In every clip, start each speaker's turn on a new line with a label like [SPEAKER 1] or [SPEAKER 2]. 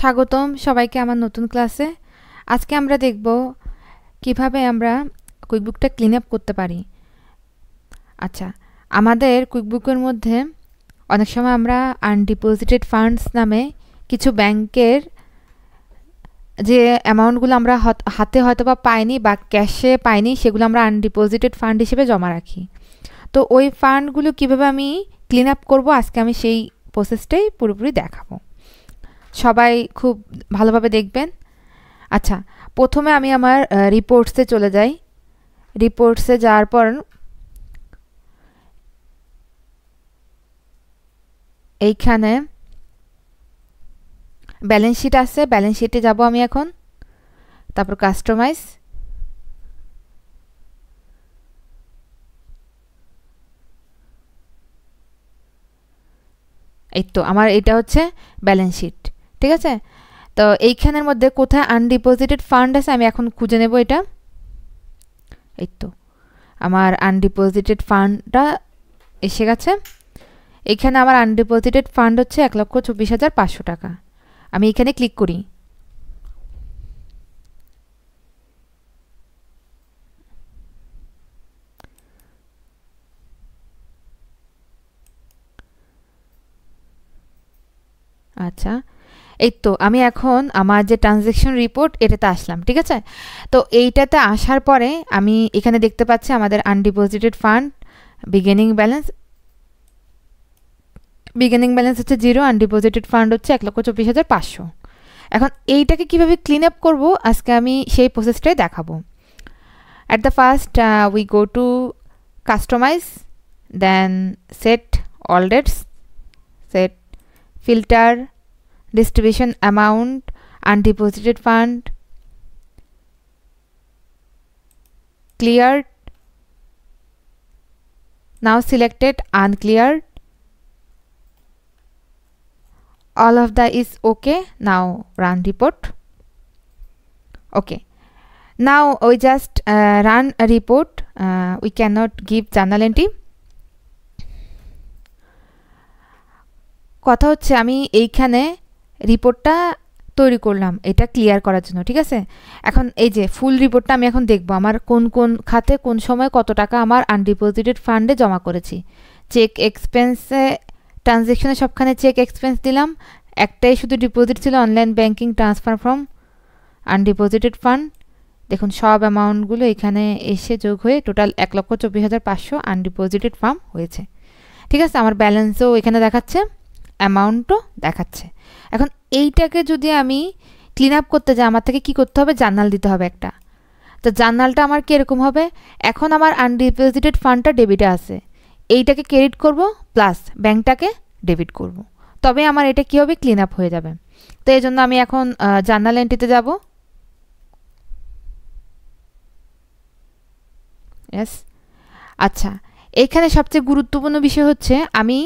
[SPEAKER 1] স্বাগতম সবাইকে আমার নতুন ক্লাসে। আজকে আমরা দেখব কিভাবে আমরা কুইকবুকটা ক্লিন আপ করতে পারি। আচ্ছা, আমাদের কুইকবুকের মধ্যে অনেক সময় আমরা আনডিপোজিটেড ফান্ডস নামে কিছু ব্যাংকের যে অ্যামাউন্টগুলো আমরা হাতে হয়তো বা পাইনি বা ক্যাশে পাইনি, সেগুলো আমরা আনডিপোজিটেড ফান্ড হিসেবে জমা রাখি। তো ওই ফান্ডগুলো কিভাবে আমি ক্লিন আপ করবো, আজকে আমি সেই প্রসেসটাই পুরোপুরি দেখাবো। সবাই খুব ভালোভাবে দেখবেন। আচ্ছা, প্রথমে আমি আমার রিপোর্টসে চলে যাই। রিপোর্টসে যাওয়ার পর এইখানে ব্যালেন্স শিট আছে, ব্যালেন্স শিটে যাব আমি এখন। তারপর কাস্টমাইজ, এই তো আমার এটা হচ্ছে ব্যালেন্স শিট, ঠিক আছে। তো এইখানের মধ্যে কোথায় আনডিপোজিটেড ফান্ড আছে আমি এখন খুঁজে নেব এটা। এই তো আমার আনডিপোজিটেড ফান্ডটা এসে গেছে। এখানে আমার আনডিপোজিটেড ফান্ড হচ্ছে 1,24,500 টাকা। আমি এখানে ক্লিক করি। আচ্ছা, এই তো আমি এখন আমার যে ট্রানজ্যাকশন রিপোর্ট এটাতে আসলাম, ঠিক আছে। তো এইটাতে আসার পরে আমি এখানে দেখতে পাচ্ছি আমাদের আনডিপোজিটেড ফান্ড বিগিনিং ব্যালেন্স হচ্ছে 0, আনডিপোজিটেড ফান্ড হচ্ছে 1,24,500। এখন এইটাকে কিভাবে ক্লিন আপ করবো আজকে আমি সেই প্রসেসটাই দেখাবো। At the first we go to customize, then set all dates, set filter, distribution amount, undeposited fund, cleared, now selected uncleared, all of that is okay. Now run report. Okay, now we just run a report. We cannot give journal entry. কথা হচ্ছে আমি এইখানে রিপোর্টটা তৈরি করলাম এটা clear করার জন্য, ঠিক আছে। এখন এই যে ফুল রিপোর্টটা আমি এখন দেখব আমার কোন কোন খাতে কোন সময় কত টাকা আমার আনডিপোজিটেড ফান্ডে জমা করেছি। চেক এক্সপেন্সে ট্রানজ্যাকশনে সবখানে চেক এক্সপেন্স দিলাম, একটাই শুধু ডিপোজিট ছিল online banking transfer from undeposited fund. দেখুন সব অ্যামাউন্টগুলো এখানে এসে যোগ হয়ে টোটাল 1,24,500 আনডিপোজিটেড ফান্ড হয়েছে, ঠিক আছে। আমার ব্যালেন্সও এখানে দেখাচ্ছে, অ্যামাউন্টও দেখাচ্ছে। এখন এইটাকে যদি আমি ক্লিন আপ করতে যাই আমার থেকে কি করতে হবে, জার্নাল দিতে হবে একটা। তো জার্নালটা আমার কীরকম হবে, এখন আমার আনডিপোজিটেড ফান্ডটা ডেবিটে আছে, এইটাকে ক্রেডিট করব প্লাস ব্যাংকটাকে ডেবিট করব, তবে আমার এটা কী হবে, ক্লিন আপ হয়ে যাবে। তো এই জন্য আমি এখন জার্নাল এন্ট্রিতে যাব। ইয়েস, আচ্ছা, এইখানে সবচেয়ে গুরুত্বপূর্ণ বিষয় হচ্ছে আমি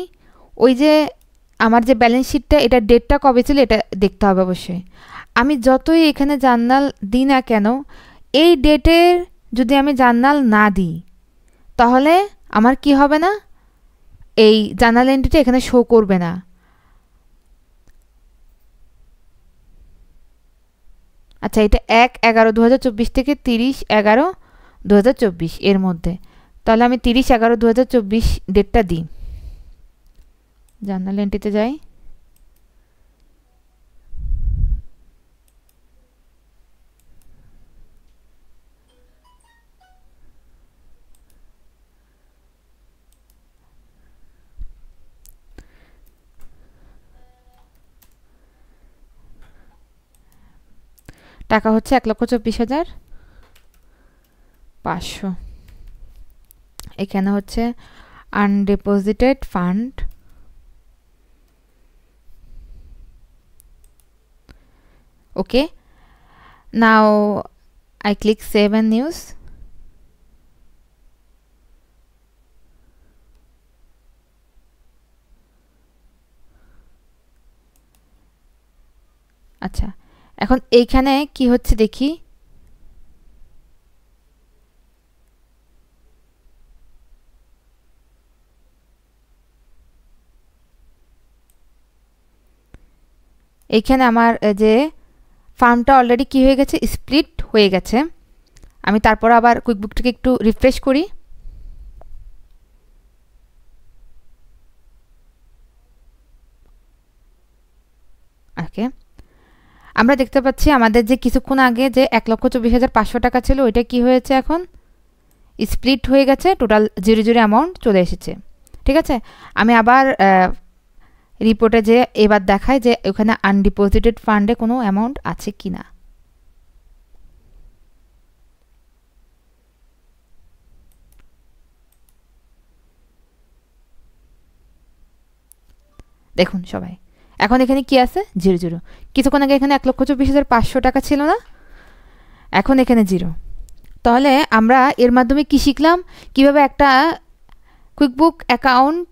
[SPEAKER 1] ওই যে আমার যে ব্যালেন্স শিটটা এটা ডেটটা কবে ছিল এটা দেখতে হবে অবশ্যই। আমি যতই এখানে জার্নাল দিই না কেন, এই ডেটের যদি আমি জার্নাল না দিই তাহলে আমার কি হবে না, এই জার্নাল এন্ট্রিটা এখানে শো করবে না। আচ্ছা, এটা 1/11/2024 থেকে 30/11/2024 এর মধ্যে, তাহলে আমি 30/11/2024 ডেটটা দিই। জার্নাল এন্ট্রিতে যাই, টাকা হচ্ছে 1,24,500। এখানে হচ্ছে আনডিপোজিটেড fund, okay. Now I click save and news. আচ্ছা, এখন এইখানে কি হচ্ছে দেখি। এইখানে আমার যে ফার্মটা অলরেডি কি হয়ে গেছে, স্প্লিট হয়ে গেছে। আমি তারপর আবার কুইকবুকটাকে একটু রিফ্রেশ করি। ওকে, আমরা দেখতে পাচ্ছি আমাদের যে কিছুক্ষণ আগে যে 1,24,500 টাকা ছিল ওইটা কি হয়েছে, এখন স্প্লিট হয়ে গেছে, টোটাল 0 অ্যামাউন্ট চলে এসেছে। ঠিক আছে, আমি আবার রিপোর্টে যে এবার দেখায় যে ওখানে আনডিপোজিটেড ফান্ডে কোনো অ্যামাউন্ট আছে কি না। দেখুন সবাই, এখন এখানে কি আছে, 0। কিছুক্ষণ আগে এখানে 1,24,500 টাকা ছিল না, এখন এখানে 0। তাহলে আমরা এর মাধ্যমে কি শিখলাম, কিভাবে একটা কুইকবুক অ্যাকাউন্ট,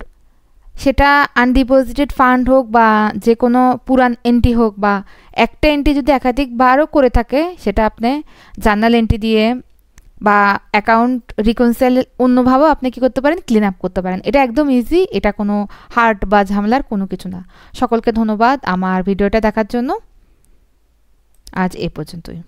[SPEAKER 1] সেটা আনডিপোজিটেড ফান্ড হোক বা যে কোনো পুরান এন্ট্রি হোক, বা একটা এন্ট্রি যদি একাধিকবারও করে থাকে, সেটা আপনি জার্নাল এন্ট্রি দিয়ে বা অ্যাকাউন্ট রিকনসাইল অন্যভাবেও আপনি কী করতে পারেন, ক্লিন আপ করতে পারেন। এটা একদম ইজি, এটা কোনো হার্ড বা ঝামেলার কোনো কিছু না। সকলকে ধন্যবাদ আমার ভিডিওটা দেখার জন্য। আজ এ পর্যন্তই।